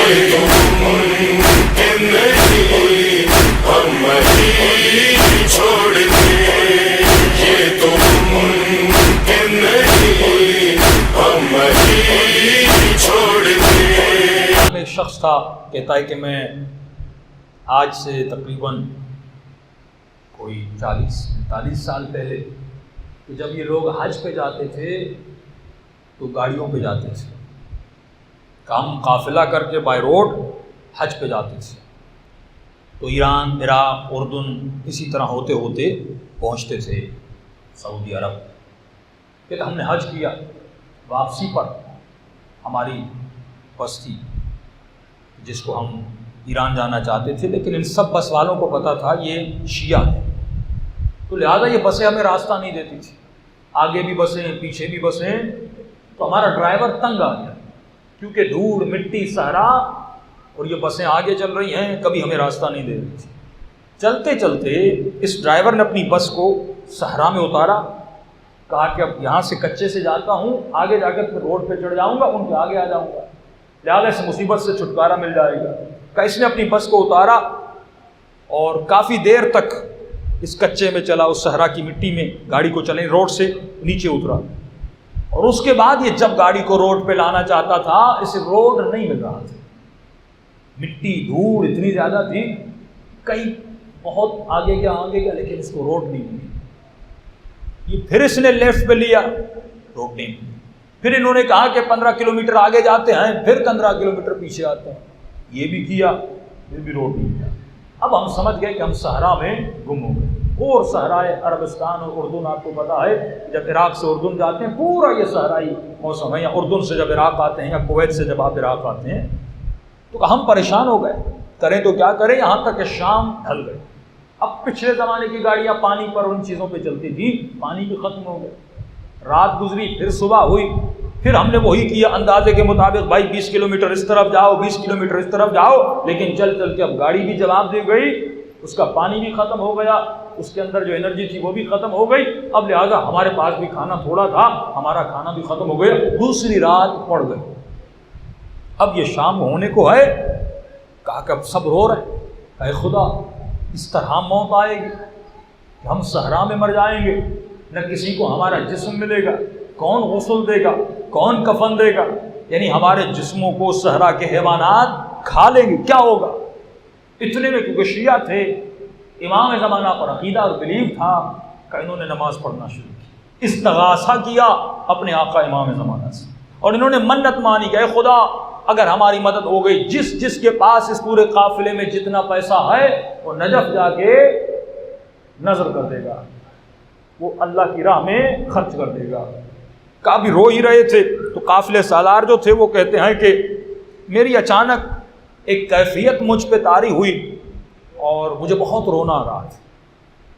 یہ تو ممکن نہیں ہم مدینے چھوڑ دیں، یہ تو ممکن نہیں ہم مدینے چھوڑ دیں۔ ایک شخص تھا کہتا ہے کہ میں آج سے تقریباً کوئی 40-45 سال پہلے کہ جب یہ لوگ حج پہ جاتے تھے تو گاڑیوں پہ جاتے تھے، ہم قافلہ کر کے بائی روڈ حج پہ جاتے تھے، تو ایران، عراق، اردن اسی طرح ہوتے ہوتے پہنچتے تھے سعودی عرب۔ پھر ہم نے حج کیا، واپسی پر ہماری بس تھی جس کو ہم ایران جانا چاہتے تھے، لیکن ان سب بس والوں کو پتہ تھا یہ شیعہ ہے، تو لہٰذا یہ بسیں ہمیں راستہ نہیں دیتی تھی، آگے بھی بسیں پیچھے بھی بسیں، تو ہمارا ڈرائیور تنگ آ گیا کیونکہ دھوڑ مٹی صحرا اور یہ بسیں آگے چل رہی ہیں، کبھی ہمیں راستہ نہیں دے رہی تھی۔ چلتے چلتے اس ڈرائیور نے اپنی بس کو صحرا میں اتارا، کہا کہ اب یہاں سے کچے سے جاتا ہوں، آگے جا کر روڈ پہ چڑھ جاؤں گا، ان کے آگے آ جاؤں گا، لہٰذا اس مصیبت سے چھٹکارا مل جائے گا۔ کہ اس نے اپنی بس کو اتارا اور کافی دیر تک اس کچے میں چلا، اس صحرا کی مٹی میں گاڑی کو چلیں، روڈ سے نیچے اترا، اور اس کے بعد یہ جب گاڑی کو روڈ پہ لانا چاہتا تھا اسے روڈ نہیں مل رہا تھا، مٹی دھوڑ اتنی زیادہ تھی، کئی بہت آگے گیا لیکن اس کو روڈ نہیں ملی۔ یہ پھر اس نے لیفٹ پہ لیا، روڈ نہیں ملی، پھر انہوں نے کہا کہ 15 کلومیٹر آگے جاتے ہیں، پھر 15 کلومیٹر پیچھے آتے ہیں، یہ بھی کیا، پھر بھی روڈ نہیں ملا۔ اب ہم سمجھ گئے کہ ہم صحرا میں گم ہو گئے، اور صحرائے عربستان اور اردن آپ کو پتہ ہے، جب عراق سے اردن جاتے ہیں پورا یہ صحرائی موسم ہے، یا اردن سے جب عراق آتے ہیں یا کویت سے جب آپ عراق آتے ہیں، تو ہم پریشان ہو گئے، کریں تو کیا کریں، یہاں تک کہ شام ڈھل گئے۔ اب پچھلے زمانے کی گاڑیاں پانی پر ان چیزوں پہ چلتی تھی، پانی بھی ختم ہو گئے، رات گزری، پھر صبح ہوئی، پھر ہم نے وہی کیا اندازے کے مطابق، بھائی 20 کلومیٹر اس طرف جاؤ، 20 کلومیٹر اس طرف جاؤ، لیکن چل چل کے اب گاڑی بھی جواب دے گئی، اس کا پانی بھی ختم ہو گیا، اس کے اندر جو انرجی تھی وہ بھی ختم ہو گئی، اب لہٰذا ہمارے پاس بھی کھانا تھوڑا تھا، ہمارا کھانا بھی ختم ہو گیا، دوسری رات پڑ گئی۔ اب یہ شام ہونے کو ہے، کہا کہ اب سب رو رہے ہیں، اے خدا اس طرح موت آئے گی کہ ہم صحرا میں مر جائیں گے، نہ کسی کو ہمارا جسم ملے گا، کون غسل دے گا، کون کفن دے گا، یعنی ہمارے جسموں کو صحرا کے حیوانات کھا لیں گے، کیا ہوگا؟ اتنے میں کیونکہ شیعہ تھے، امام زمانہ پر عقیدہ اور بلیو تھا کہ انہوں نے نماز پڑھنا شروع کی، استغاثہ کیا اپنے آقا امام زمانہ سے، اور انہوں نے منت مانی کہ اے خدا اگر ہماری مدد ہو گئی، جس کے پاس اس پورے قافلے میں جتنا پیسہ ہے وہ نجف جا کے نظر کر دے گا، وہ اللہ کی راہ میں خرچ کر دے گا۔ کافی رو ہی رہے تھے تو قافلے سالار جو تھے وہ کہتے ہیں کہ میری اچانک ایک کیفیت مجھ پہ طاری ہوئی اور مجھے بہت رونا آ رہا تھا،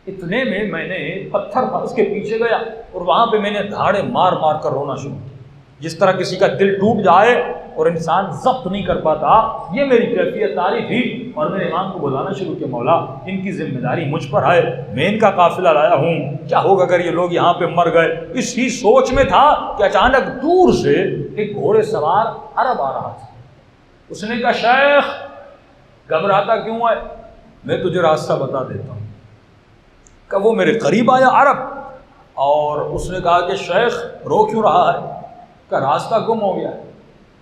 اتنے میں نے پتھر تھا اس کے پیچھے گیا اور وہاں پہ میں نے دھاڑے مار مار کر رونا شروع کیا، جس طرح کسی کا دل ٹوٹ جائے اور انسان ضبط نہیں کر پاتا، یہ میری کیفیت طاری تھی، اور میں نے امام کو بلانا شروع کیا، مولا ان کی ذمہ داری مجھ پر ہے، میں ان کا قافلہ لایا ہوں، کیا ہوگا اگر یہ لوگ یہاں پہ مر گئے؟ اسی سوچ میں تھا کہ اچانک دور سے ایک گھوڑے سوار عرب آ رہا تھا، اس نے کہا شیخ گھبراتا کیوں ہے، میں تجھے راستہ بتا دیتا ہوں۔ کہ وہ میرے قریب آیا عرب، اور اس نے کہا کہ شیخ رو کیوں رہا ہے؟ کہ راستہ گم ہو گیا ہے،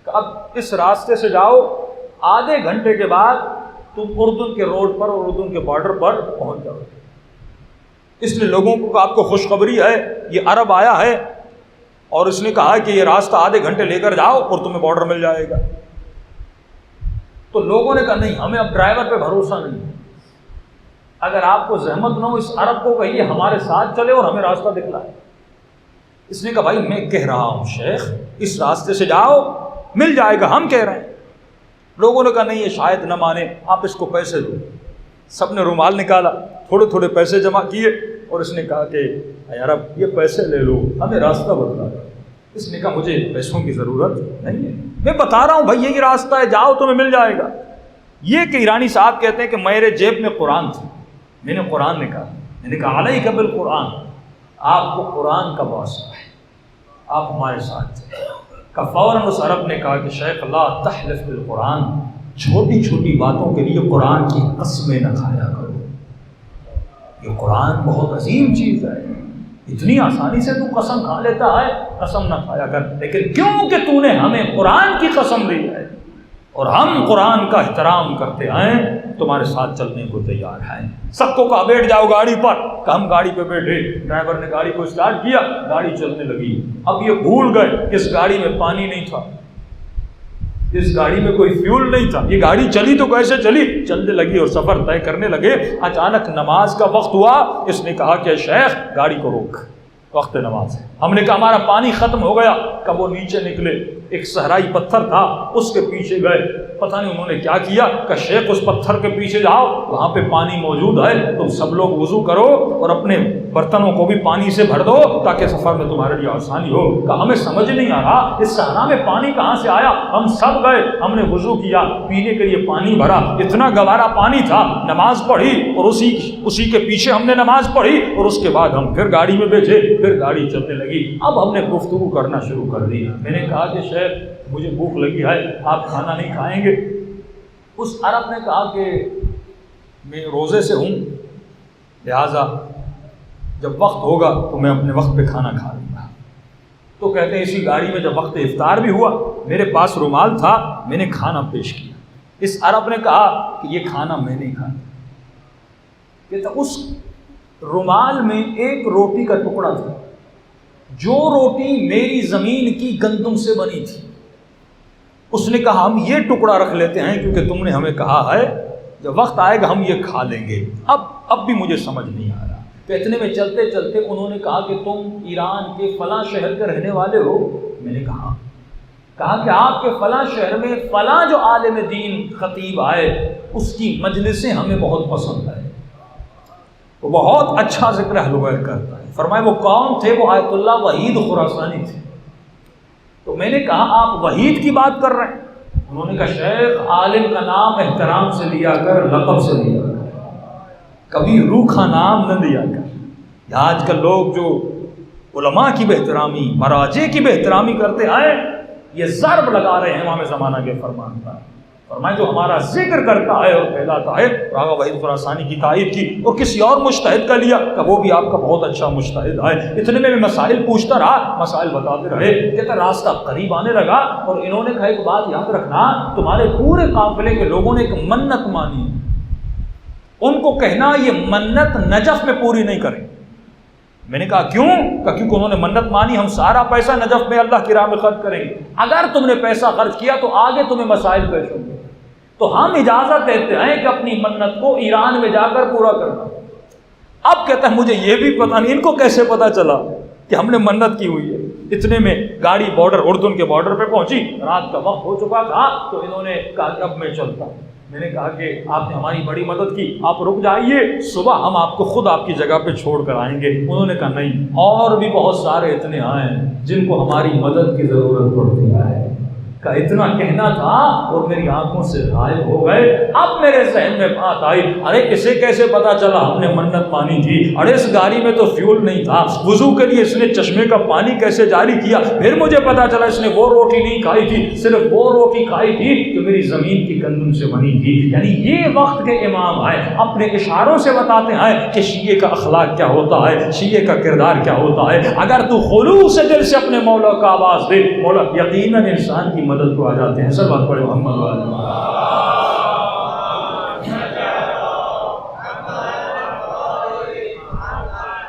کہ اب اس راستے سے جاؤ، آدھے گھنٹے کے بعد تم اردن کے روڈ پر اور اردن کے بارڈر پر پہنچ جاؤ۔ اس لیے لوگوں کو آپ کو خوشخبری ہے، یہ عرب آیا ہے اور اس نے کہا کہ یہ راستہ آدھے گھنٹے لے کر جاؤ اور تمہیں بارڈر مل جائے گا۔ تو لوگوں نے کہا نہیں، ہمیں اب ڈرائیور پہ بھروسہ نہیں ہے، اگر آپ کو زحمت نہ ہو اس عرب کو کہیے ہمارے ساتھ چلے اور ہمیں راستہ دکھلائے۔ اس نے کہا بھائی میں کہہ رہا ہوں شیخ اس راستے سے جاؤ، مل جائے گا، ہم کہہ رہے ہیں۔ لوگوں نے کہا نہیں یہ شاید نہ مانے، آپ اس کو پیسے دو۔ سب نے رومال نکالا، تھوڑے تھوڑے پیسے جمع کیے، اور اس نے کہا کہ اے عرب یہ پیسے لے لو، ہمیں راستہ بتلا۔ اس نے کہا مجھے پیسوں کی ضرورت نہیں ہے، میں بتا رہا ہوں بھائی یہی راستہ ہے، جاؤ تمہیں مل جائے گا۔ یہ کہ ایرانی صاحب کہتے ہیں کہ میرے جیب میں قرآن تھی، میں نے قرآن نکالا، میں نے کہا علیک بالقرآن، آپ کو قرآن کا واسطہ ہے، آپ ہمارے ساتھ تھے۔ کہ فوراً اس عرب نے کہا کہ شیخ لا تحلف بالقرآن، چھوٹی چھوٹی باتوں کے لیے قرآن کی قسمیں نہ کھایا کرو، یہ قرآن بہت عظیم چیز ہے، اتنی آسانی سے تو قسم کھا لیتا ہے، قسم نہ کھایا کر، لیکن کیوں کہ تو نے ہمیں قرآن کی قسم دی ہے اور ہم قرآن کا احترام کرتے ہیں، تمہارے ساتھ چلنے کو تیار ہیں۔ سب کو کہا بیٹھ جاؤ گاڑی پر، کہ ہم گاڑی پہ بیٹھے، ڈرائیور نے گاڑی کو اسٹارٹ کیا، گاڑی چلنے لگی۔ اب یہ بھول گئے کہ اس گاڑی میں پانی نہیں تھا، اس گاڑی میں کوئی فیول نہیں تھا، یہ گاڑی چلی تو کیسے چلی، چلنے لگی اور سفر طے کرنے لگے۔ اچانک نماز کا وقت ہوا، اس نے کہا کہ شیخ گاڑی کو روک، وقت نماز ہے۔ ہم نے کہا ہمارا پانی ختم ہو گیا، کب وہ نیچے نکلے، ایک صحرائی پتھر تھا، اس کے پیچھے گئے، پتہ نہیں انہوں نے کیا کیا کہ شیخ اس پتھر کے پیچھے جاؤ، وہاں پہ پانی موجود ہے، تم سب لوگ وضو کرو اور اپنے برتنوں کو بھی پانی سے بھر دو تاکہ سفر میں تمہارے لیے آسانی ہو۔ کہ ہمیں سمجھ نہیں آ رہا اس صحرا میں پانی کہاں سے آیا، ہم سب گئے، ہم نے وضو کیا، پینے کے لیے پانی بھرا، اتنا گوارا پانی تھا، نماز پڑھی اور اسی کے پیچھے ہم نے نماز پڑھی اور اس کے بعد ہم پھر گاڑی میں بیٹھے، پھر گاڑی چلنے لگی۔ اب ہم نے گفتگو کرنا شروع کر دی، میں نے کہا کہ شیخ مجھے بھوک لگی ہے، آپ کھانا نہیں کھائیں گے؟ اس عرب نے کہا کہ میں روزے سے ہوں، لہٰذا جب وقت ہوگا تو میں اپنے وقت پہ کھانا کھا لوں گا۔ تو کہتے ہیں اسی گاڑی میں جب وقت افطار بھی ہوا، میرے پاس رومال تھا، میں نے کھانا پیش کیا۔ اس عرب نے کہا کہ یہ کھانا میں نہیں کھاتا، کہتا اس رومال میں ایک روٹی کا ٹکڑا تھا، جو روٹی میری زمین کی گندم سے بنی تھی۔ اس نے کہا ہم یہ ٹکڑا رکھ لیتے ہیں کیونکہ تم نے ہمیں کہا ہے جب وقت آئے گا ہم یہ کھا لیں گے۔ اب بھی مجھے سمجھ نہیں آ رہا۔ تو اتنے میں چلتے چلتے انہوں نے کہا کہ تم ایران کے فلاں شہر کے رہنے والے ہو؟ میں نے کہا کہ آپ کے فلاں شہر میں فلاں جو عالم دین خطیب آئے اس کی مجلسیں ہمیں بہت پسند آئے، وہ بہت اچھا ذکر اہل بیت کرتا ہے۔ فرمائے وہ کون تھے؟ وہ آیت اللہ وحید خراسانی تھے۔ تو میں نے کہا آپ وحید کی بات کر رہے ہیں؟ انہوں نے کہا شیخ عالم کا نام احترام سے لیا کر، لقب سے لیا کر، کبھی روکھا نام نہ دیا کر۔ یا آج کل لوگ جو علماء کی بہترامی، مراجع کی بہترامی کرتے آئے، یہ ضرب لگا رہے ہیں امام زمانہ کے فرمان پر۔ فرمائے جو ہمارا ذکر کرتا ہے اور پھیلاتا ہے، آغا وحید خراسانی کی تائید کی اور کسی اور مجتہد کا لیا کہ وہ بھی آپ کا بہت اچھا مجتہد ہے۔ اتنے میں مسائل پوچھتا رہا، مسائل بتاتے رہے، کہتا راستہ قریب آنے لگا اور انہوں نے کہا ایک بات یاد رکھنا، تمہارے پورے قافلے کے لوگوں نے ایک منت مانی، ان کو کہنا یہ منت نجف میں پوری نہیں کریں۔ میں نے کہا کیوں؟ کیونکہ انہوں نے منت مانی ہم سارا پیسہ نجف میں اللہ کی راہ میں خرچ کریں گے، اگر تم نے پیسہ خرچ کیا تو آگے تمہیں مسائل پیش ہوں گے، تو ہم اجازت دیتے ہیں کہ اپنی منت کو ایران میں جا کر پورا کرنا۔ اب کہتا ہے مجھے یہ بھی پتہ نہیں ان کو کیسے پتہ چلا کہ ہم نے منت کی ہوئی ہے۔ اتنے میں گاڑی اردن کے بارڈر پہ پہنچی، رات کا وقت ہو چکا تھا، تو انہوں نے کہا کہ اب میں چلتا ہوں۔ میں نے کہا کہ آپ نے ہماری بڑی مدد کی، آپ رک جائیے، صبح ہم آپ کو خود آپ کی جگہ پہ چھوڑ کر آئیں گے۔ انہوں نے کہا نہیں، اور بھی بہت سارے اتنے آئے جن کو ہماری مدد کی ضرورت پڑتی ہے۔ کا اتنا کہنا تھا اور میری آنکھوں سے غائب ہو گئے۔ اب میرے ذہن میں بات آئی، ارے اسے کیسے پتا چلا ہم نے منت مانی تھی؟ ارے اس گاڑی میں تو فیول نہیں تھا، وضو کے لیے اس نے چشمے کا پانی کیسے جاری کیا؟ پھر مجھے پتا چلا اس نے وہ روٹی نہیں کھائی تھی، صرف وہ روٹی کھائی تھی جو میری زمین کی گندم سے بنی تھی۔ یعنی یہ وقت کے امام آئے اپنے اشاروں سے بتاتے ہیں کہ شیعہ کا اخلاق کیا ہوتا ہے، شیعہ کا کردار کیا ہوتا ہے۔ اگر تو خلوص دل سے اپنے مولا کا آواز دے، مولا یقیناً انسان کی مدد کو آ جاتے ہیں۔ سب بات پڑھے محمد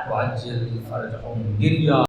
واجل فرجہم، گریہ